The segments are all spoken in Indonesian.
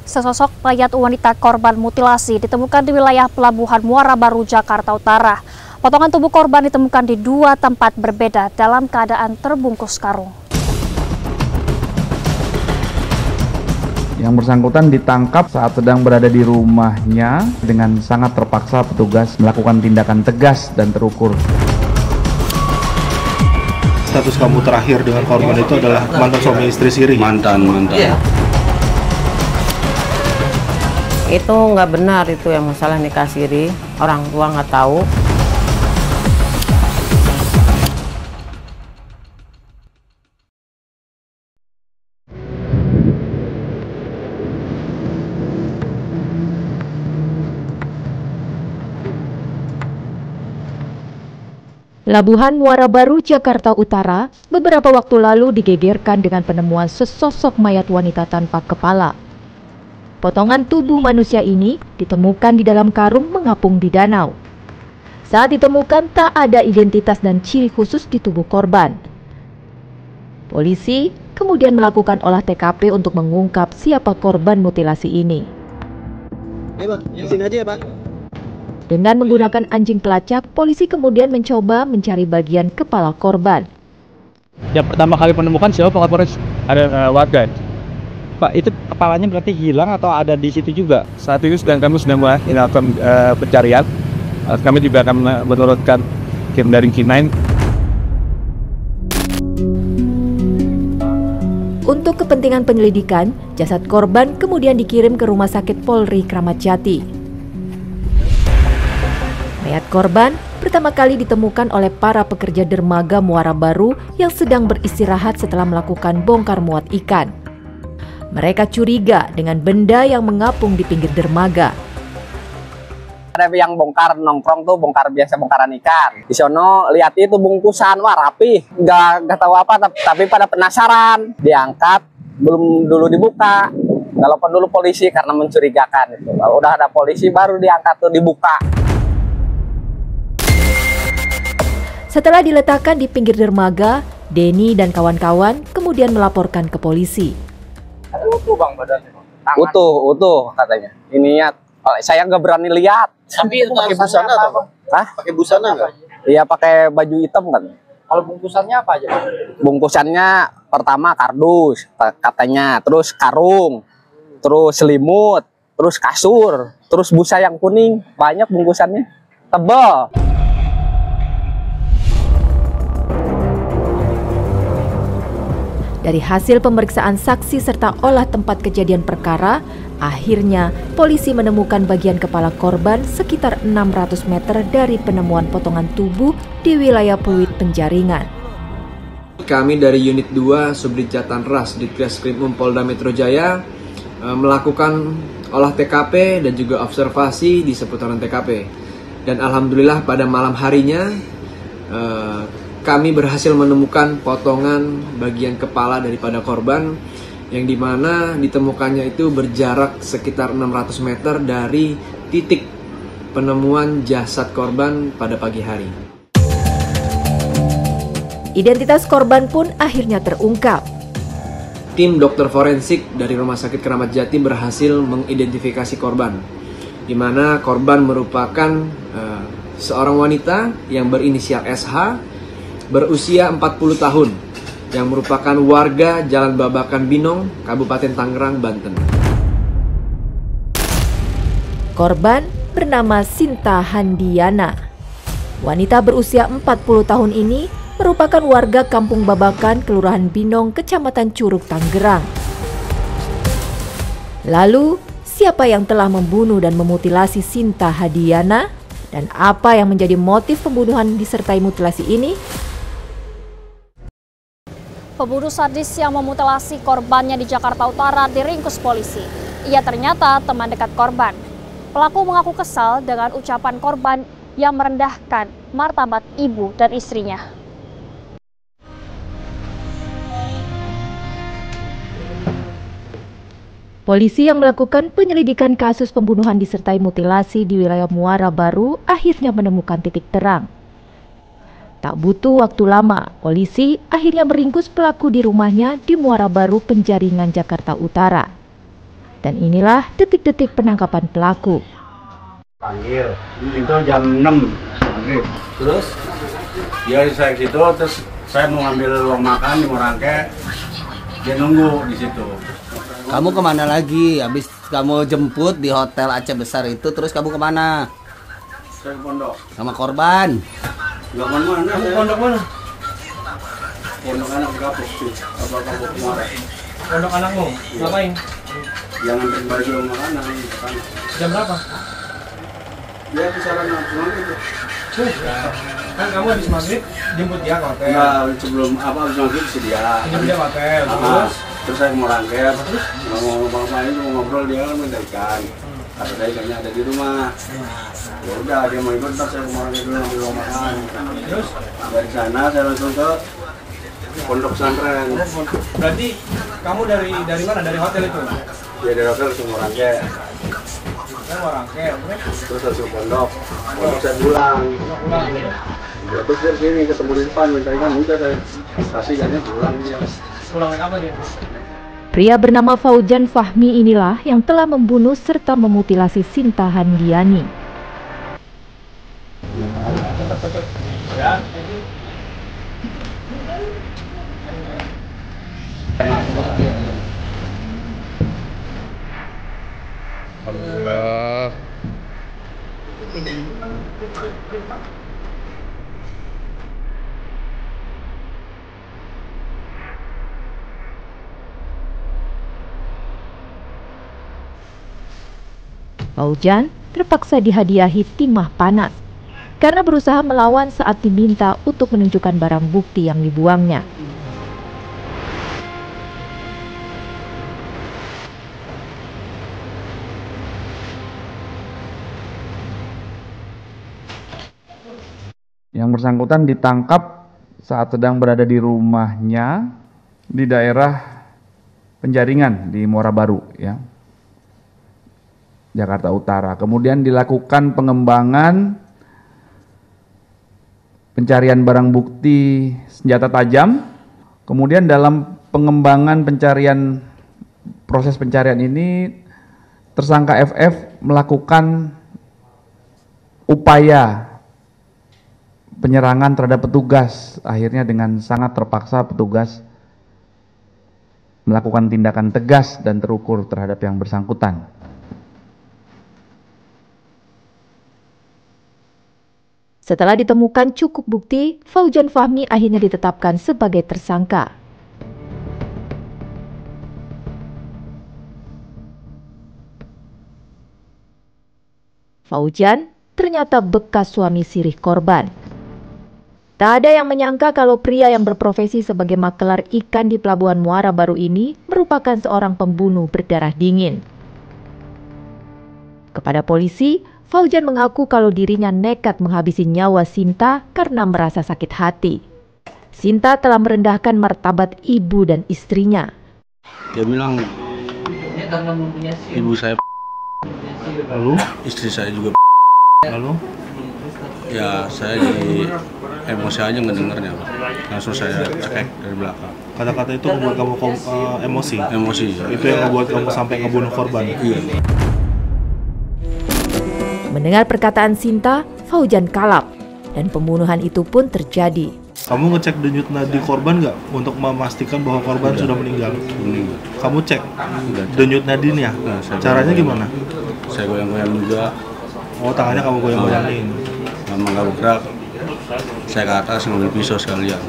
Sesosok mayat wanita korban mutilasi ditemukan di wilayah Pelabuhan Muara Baru, Jakarta Utara. Potongan tubuh korban ditemukan di dua tempat berbeda dalam keadaan terbungkus karung. Yang bersangkutan ditangkap saat sedang berada di rumahnya. Dengan sangat terpaksa petugas melakukan tindakan tegas dan terukur. Status kamu terakhir dengan korban itu adalah mantan suami istri siri? Mantan. Yeah. Itu nggak benar, itu yang masalah nikah siri, orang tua nggak tahu. Pelabuhan Muara Baru, Jakarta Utara, beberapa waktu lalu digegerkan dengan penemuan sesosok mayat wanita tanpa kepala. Potongan tubuh manusia ini ditemukan di dalam karung mengapung di danau. Saat ditemukan tak ada identitas dan ciri khusus di tubuh korban. Polisi kemudian melakukan olah TKP untuk mengungkap siapa korban mutilasi ini. Sini aja ya, Pak. Dengan menggunakan anjing pelacak, polisi kemudian mencoba mencari bagian kepala korban. Yang pertama kali menemukan siapa Pak Kapolres? Ada warga. Pak, itu kepalanya berarti hilang atau ada di situ juga? Saat ini kami sedang melakukan pencarian. Kami juga akan menurunkan tim dari K9. Untuk kepentingan penyelidikan, jasad korban kemudian dikirim ke Rumah Sakit Polri Kramat Jati. Mayat korban pertama kali ditemukan oleh para pekerja dermaga Muara Baru yang sedang beristirahat setelah melakukan bongkar muat ikan. Mereka curiga dengan benda yang mengapung di pinggir dermaga. Ada yang bongkar nongkrong tuh, bongkar biasa bongkaran ikan. Di sono lihat itu bungkusan, wah rapi, nggak tahu apa, tapi pada penasaran, diangkat, belum dulu dibuka. Telepon dulu polisi karena mencurigakan itu. Kalau udah ada polisi baru diangkat tuh dibuka. Setelah diletakkan di pinggir dermaga, Denny dan kawan-kawan kemudian melaporkan ke polisi. Utuh bang badannya. Utuh katanya. Ini ya, saya nggak berani lihat. Tapi itu pakai busana atau? Hah? Pakai busana nggak? Iya pakai baju hitam kan. Kalau bungkusannya apa aja? Bungkusannya pertama kardus katanya, terus karung, terus selimut, terus kasur, terus busa yang kuning, banyak bungkusannya, tebal. Dari hasil pemeriksaan saksi serta olah tempat kejadian perkara, akhirnya polisi menemukan bagian kepala korban sekitar 600 meter dari penemuan potongan tubuh di wilayah Pluit Penjaringan. Kami dari Unit 2 Subdit Jatanras Ditreskrim Polda Metro Jaya melakukan olah TKP dan juga observasi di seputaran TKP. Dan alhamdulillah pada malam harinya kami berhasil menemukan potongan bagian kepala daripada korban yang dimana ditemukannya itu berjarak sekitar 600 meter dari titik penemuan jasad korban pada pagi hari. Identitas korban pun akhirnya terungkap. Tim dokter forensik dari Rumah Sakit Kramat Jati berhasil mengidentifikasi korban, di mana korban merupakan seorang wanita yang berinisial SH, berusia 40 tahun, yang merupakan warga Jalan Babakan Binong, Kabupaten Tangerang, Banten. Korban bernama Sinta Handiana. Wanita berusia 40 tahun ini merupakan warga Kampung Babakan, Kelurahan Binong, Kecamatan Curug, Tangerang. Lalu, siapa yang telah membunuh dan memutilasi Sinta Handiana? Dan apa yang menjadi motif pembunuhan disertai mutilasi ini? Pembunuh sadis yang memutilasi korbannya di Jakarta Utara diringkus polisi. Ia ternyata teman dekat korban. Pelaku mengaku kesal dengan ucapan korban yang merendahkan martabat ibu dan istrinya. Polisi yang melakukan penyelidikan kasus pembunuhan disertai mutilasi di wilayah Muara Baru akhirnya menemukan titik terang. Tak butuh waktu lama, polisi akhirnya meringkus pelaku di rumahnya di Muara Baru, Penjaringan, Jakarta Utara. Dan inilah detik-detik penangkapan pelaku. Panggil, itu jam 6 maghrib. Terus dia saya gitu, terus saya mau ngambil uang makan di Morangke, dia nunggu di situ. Kamu kemana lagi? Habis kamu jemput di hotel Aceh Besar itu, terus kamu kemana? Saya ke pondok. Sama korban? Enggak mana-mana. Kamu pondok mana? Pondok anak di Kapuk sih. Apa Kapuk Muara? Pondok anakmu? Ngapain? Yang nganterin baju makanan. Jam berapa? Dia kisaran pulang itu. Kan kamu habis maghrib jemput dia ke hotel. Enggak, sebelum habis maghrib sih dia. Jemput dia ke hotel. Terus saya ke Morangke, mau ngomong-ngomong itu ngobrol, dia kan minta ikan. Kata saya ikannya ada di rumah. Ya udah, dia mau ikut, ntar saya ke Morangke dulu ngambil uang makan. Terus dari sana saya langsung ke pondok pesantren. berarti kamu dari mana? Dari hotel itu? Ya dari hotel langsung Morangke. Kamu Morangke, Terus langsung pondok saya pulang. Ya, terus dari sini ketemu di depan, minta ikan, udah saya kasih ikannya pulang dia. Pulang apa dia? Pria bernama Faujan Fahmi inilah yang telah membunuh serta memutilasi Sinta Handiani. Allah. Faujan terpaksa dihadiahi timah panas karena berusaha melawan saat diminta untuk menunjukkan barang bukti yang dibuangnya. Yang bersangkutan ditangkap saat sedang berada di rumahnya di daerah Penjaringan di Muara Baru, ya, Jakarta Utara. Kemudian dilakukan pengembangan pencarian barang bukti senjata tajam. Kemudian dalam pengembangan proses pencarian ini, tersangka FF melakukan upaya penyerangan terhadap petugas. Akhirnya dengan sangat terpaksa petugas melakukan tindakan tegas dan terukur terhadap yang bersangkutan. Setelah ditemukan cukup bukti, Faujan Fahmi akhirnya ditetapkan sebagai tersangka. Faujan ternyata bekas suami sirih korban. Tak ada yang menyangka kalau pria yang berprofesi sebagai makelar ikan di Pelabuhan Muara Baru ini merupakan seorang pembunuh berdarah dingin. Kepada polisi, Faujan mengaku kalau dirinya nekat menghabisi nyawa Sinta karena merasa sakit hati. Sinta telah merendahkan martabat ibu dan istrinya. Dia bilang, ibu saya Lalu? istri saya juga Lalu? ya saya jadi emosi aja ngedengernya, langsung saya cekek dari belakang. Kata-kata itu membuat kamu emosi? Emosi. Itu yang membuat kamu sampai ngebunuh korban? Iya. Mendengar perkataan Sinta, Faujan kalap dan pembunuhan itu pun terjadi. Kamu ngecek denyut nadi korban nggak untuk memastikan bahwa korban sudah meninggal? Kamu cek denyut nadinya? Caranya gimana? Saya goyang-goyang juga. Oh, tangannya kamu goyang-goyangin? Lama nggak bergerak, saya ke atas ngambil pisau sekalian.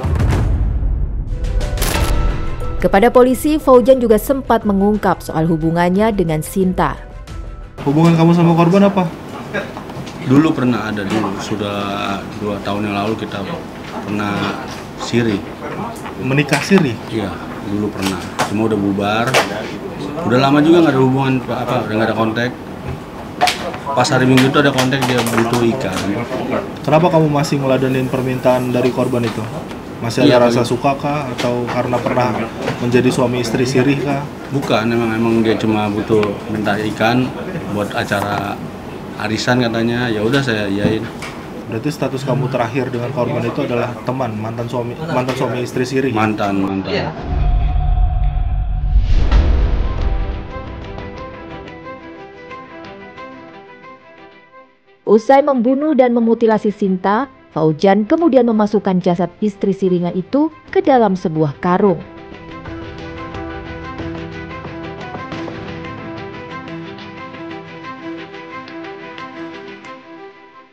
Kepada polisi, Faujan juga sempat mengungkap soal hubungannya dengan Sinta. Hubungan kamu sama korban apa? Dulu pernah ada, sudah 2 tahun yang lalu kita pernah siri. Menikah siri? Iya, dulu pernah. Cuma udah bubar. Udah lama juga nggak ada hubungan udah nggak ada kontak. Pas hari Minggu itu ada kontak, dia butuh ikan. Kenapa kamu masih ngeladenin permintaan dari korban itu? Masih ada rasa suka kah? Atau karena pernah menjadi suami istri sirih kah? Bukan, emang dia cuma butuh minta ikan buat acara arisan katanya. Ya udah saya iyain. Berarti status kamu terakhir dengan korban itu adalah teman, mantan suami istri sirih? Mantan. Usai membunuh dan memutilasi Sinta, Fauzan kemudian memasukkan jasad istri sirinya itu ke dalam sebuah karung.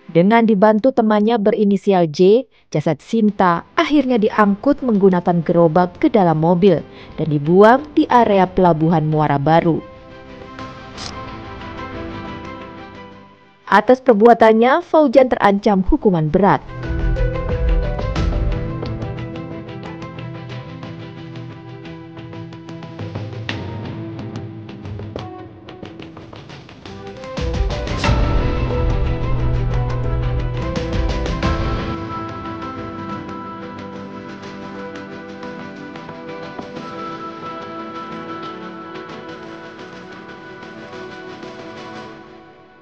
Dengan dibantu temannya berinisial J, jasad Sinta akhirnya diangkut menggunakan gerobak ke dalam mobil dan dibuang di area pelabuhan Muara Baru. Atas perbuatannya, Fauzan terancam hukuman berat.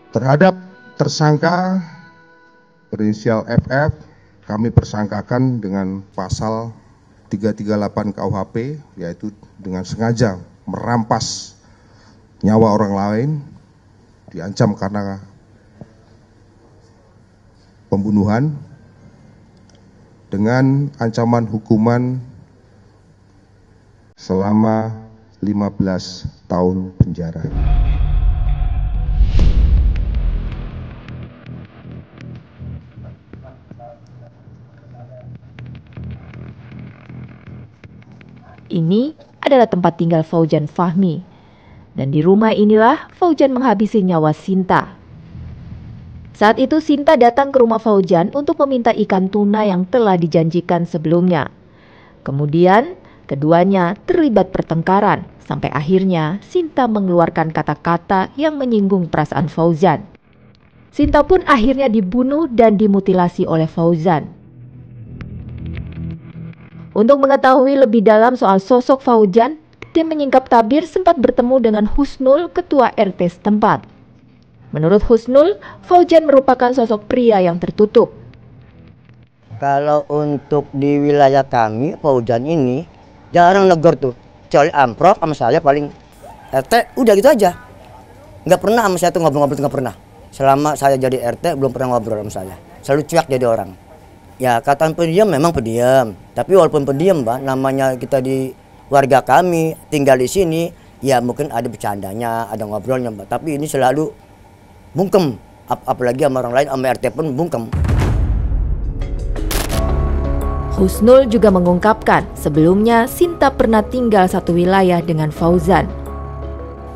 Terhadap tersangka berinisial FF, kami persangkakan dengan pasal 338 KUHP, yaitu dengan sengaja merampas nyawa orang lain, diancam karena pembunuhan, dengan ancaman hukuman selama 15 tahun penjara. Ini adalah tempat tinggal Fauzan Fahmi. Dan di rumah inilah Fauzan menghabisi nyawa Sinta. Saat itu Sinta datang ke rumah Fauzan untuk meminta ikan tuna yang telah dijanjikan sebelumnya. Kemudian keduanya terlibat pertengkaran sampai akhirnya Sinta mengeluarkan kata-kata yang menyinggung perasaan Fauzan. Sinta pun akhirnya dibunuh dan dimutilasi oleh Fauzan. Untuk mengetahui lebih dalam soal sosok Fauzan, tim menyingkap tabir sempat bertemu dengan Husnul, ketua RT setempat. Menurut Husnul, Fauzan merupakan sosok pria yang tertutup. Kalau untuk di wilayah kami, Fauzan ini jarang negor tuh. Kecuali amprok sama saya paling RT, udah gitu aja. Nggak pernah sama saya tuh ngobrol-ngobrol, nggak pernah. Selama saya jadi RT belum pernah ngobrol sama saya. Selalu cuek jadi orang. Ya kata pendiam memang pendiam, tapi walaupun pendiam, Mbak, namanya kita di warga kami tinggal di sini, ya mungkin ada bercandanya, ada ngobrolnya, Mbak. Tapi ini selalu bungkem, apalagi sama orang lain, sama RT pun bungkem. Husnul juga mengungkapkan sebelumnya Sinta pernah tinggal satu wilayah dengan Fauzan.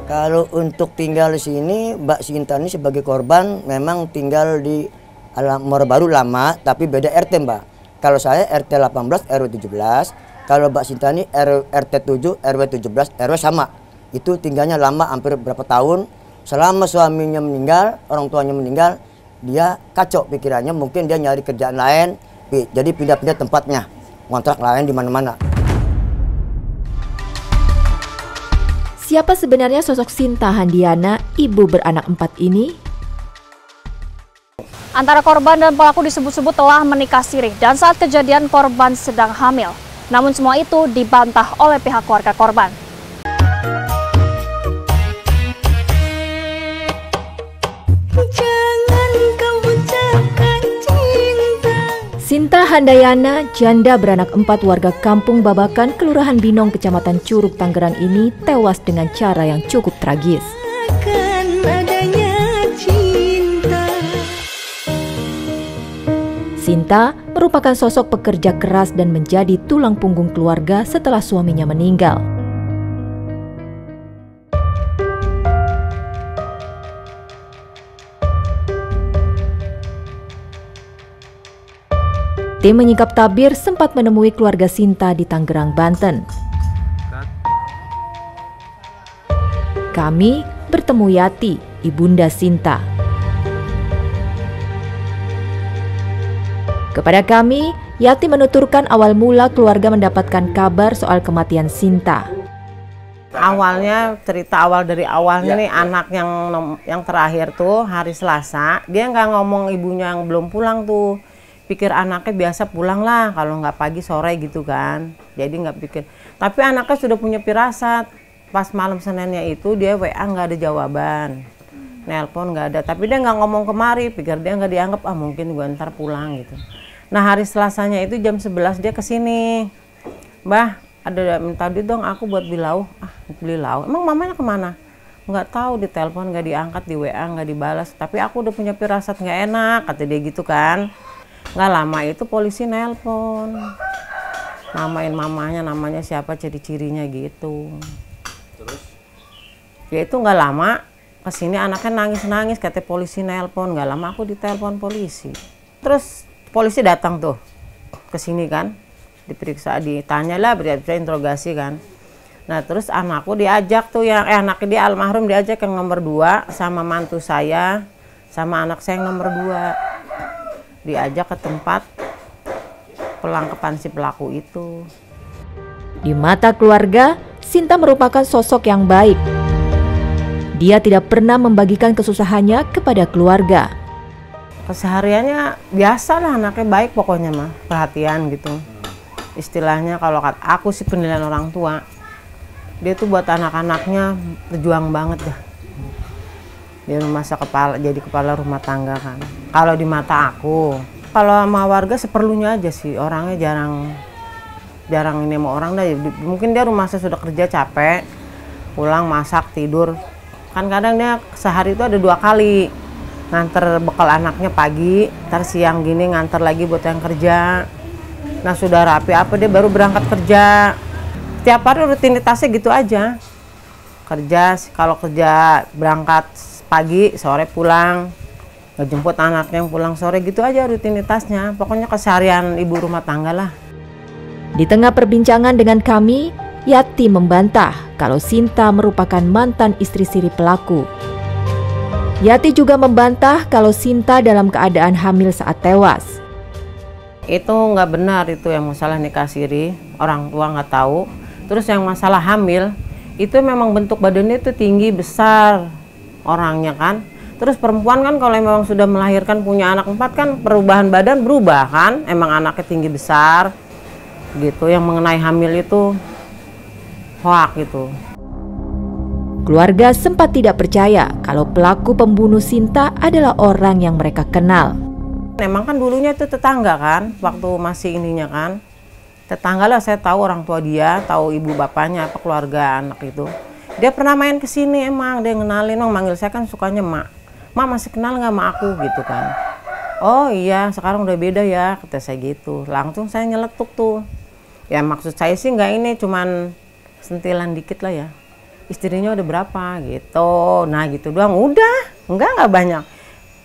Kalau untuk tinggal di sini, Mbak Sinta ini sebagai korban memang tinggal di Muara Baru lama, tapi beda RT, Mbak. Kalau saya RT 18, RW 17. Kalau Mbak Sinta ini RT 7, RW 17, RW sama. Itu tinggalnya lama, hampir berapa tahun. Selama suaminya meninggal, orang tuanya meninggal, dia kacau pikirannya. Mungkin dia nyari kerjaan lain, jadi pindah-pindah tempatnya. Kontrak lain di mana-mana. Siapa sebenarnya sosok Sinta Handiana, ibu beranak 4 ini? Antara korban dan pelaku disebut-sebut telah menikah siri dan saat kejadian korban sedang hamil. Namun semua itu dibantah oleh pihak keluarga korban. Sinta Handayana, janda beranak 4 warga Kampung Babakan, Kelurahan Binong, Kecamatan Curug, Tangerang ini tewas dengan cara yang cukup tragis. Sinta merupakan sosok pekerja keras dan menjadi tulang punggung keluarga setelah suaminya meninggal. Tim menyingkap tabir sempat menemui keluarga Sinta di Tangerang, Banten. Kami bertemu Yati, ibunda Sinta. Kepada kami, Yati menuturkan awal mula keluarga mendapatkan kabar soal kematian Sinta. Awalnya, cerita awal dari awalnya nih, anak yang terakhir tuh hari Selasa, dia nggak ngomong ibunya yang belum pulang tuh. Pikir anaknya biasa pulang lah, kalau nggak pagi sore gitu kan. Jadi nggak pikir. Tapi anaknya sudah punya firasat. Pas malam Seninnya itu dia WA nggak ada jawaban. Nelpon nggak ada, tapi dia nggak ngomong kemari, pikir dia nggak dianggap, mungkin gue ntar pulang gitu. Nah hari Selasanya itu jam 11 dia kesini, Mbah ada minta duit dong aku buat beli lauk. Beli lauk, emang mamanya kemana? Nggak tahu, ditelepon nggak diangkat, di WA nggak dibalas, tapi aku udah punya firasat nggak enak, kata dia gitu kan. Nggak lama itu polisi nelpon, namain mamanya, namanya siapa, ciri-cirinya gitu. Terus? Ya itu nggak lama kesini anaknya nangis-nangis, katanya polisi nelpon. Nggak lama aku ditelepon polisi. Terus polisi datang tuh ke sini kan, diperiksa, ditanya lah, berarti interogasi kan. Nah terus anakku diajak tuh yang anaknya dia almarhum diajak yang nomor 2 sama mantu saya sama anak saya yang nomor 2. Diajak ke tempat pelangkapan si pelaku itu. Di mata keluarga, Sinta merupakan sosok yang baik. Dia tidak pernah membagikan kesusahannya kepada keluarga. Kesehariannya biasa lah, anaknya baik pokoknya mah, perhatian gitu. Istilahnya kalau aku sih penilaian orang tua, dia tuh buat anak-anaknya berjuang banget dah. Dia masa jadi kepala rumah tangga kan. Kalau di mata aku, kalau sama warga seperlunya aja sih, orangnya jarang ini sama orang dah. Mungkin dia rumahnya sudah kerja capek, pulang masak tidur. Kan kadang dia sehari itu ada 2 kali nganter bekal anaknya pagi, ntar siang gini nganter lagi buat yang kerja. Nah sudah rapi apa dia baru berangkat kerja. Tiap hari rutinitasnya gitu aja. Kerja, kalau kerja berangkat pagi, sore pulang, ngejemput anaknya yang pulang sore, gitu aja rutinitasnya. Pokoknya keseharian ibu rumah tangga lah. Di tengah perbincangan dengan kami, Yati membantah kalau Sinta merupakan mantan istri siri pelaku. Yati juga membantah kalau Sinta dalam keadaan hamil saat tewas. Itu nggak benar, itu yang masalah nikah siri, orang tua nggak tahu. Terus yang masalah hamil, itu memang bentuk badannya itu tinggi, besar orangnya kan. Terus perempuan kan kalau memang sudah melahirkan punya anak 4 kan perubahan badan berubah kan, emang anaknya tinggi besar gitu. Yang mengenai hamil itu hoak gitu. Keluarga sempat tidak percaya kalau pelaku pembunuh Sinta adalah orang yang mereka kenal. Emang kan dulunya itu tetangga kan, waktu masih ininya kan. Tetangga lah, saya tahu orang tua dia, tahu ibu bapaknya, apa keluarga anak itu. Dia pernah main ke sini emang, dia ngenalin, manggil saya kan sukanya Mak. Mak masih kenal nggak sama aku gitu kan. Oh iya, sekarang udah beda ya, kata saya gitu. Langsung saya nyeletuk tuh. Ya maksud saya sih nggak ini, cuman sentilan dikit lah ya. Istrinya udah berapa gitu. Nah gitu doang, udah. Nggak banyak.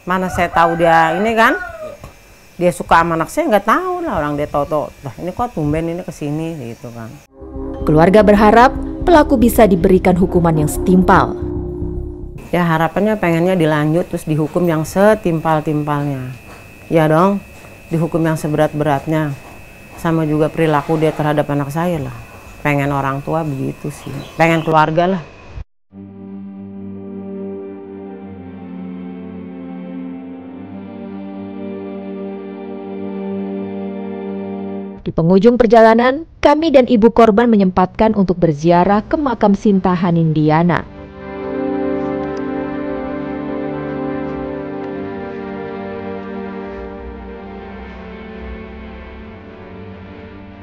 Mana saya tahu dia ini kan. Dia suka sama anak saya, nggak tahu lah, orang dia tahu-tahu. Lah ini kok tumben ini kesini gitu kan. Keluarga berharap pelaku bisa diberikan hukuman yang setimpal. Ya harapannya pengennya dilanjut terus dihukum yang setimpal-timpalnya. Ya dong, dihukum yang seberat-beratnya. Sama juga perilaku dia terhadap anak saya lah. Pengen orang tua begitu sih. Pengen keluarga lah. Di penghujung perjalanan, kami dan ibu korban menyempatkan untuk berziarah ke makam Sinta Hanindiana.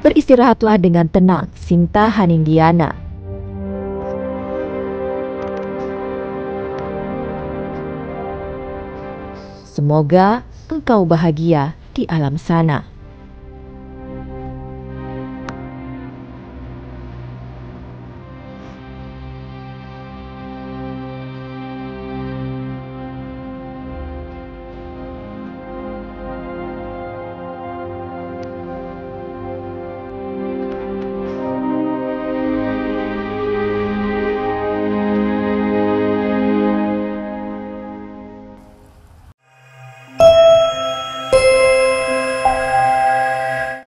Beristirahatlah dengan tenang, Sinta Hanindiana. Semoga engkau bahagia di alam sana.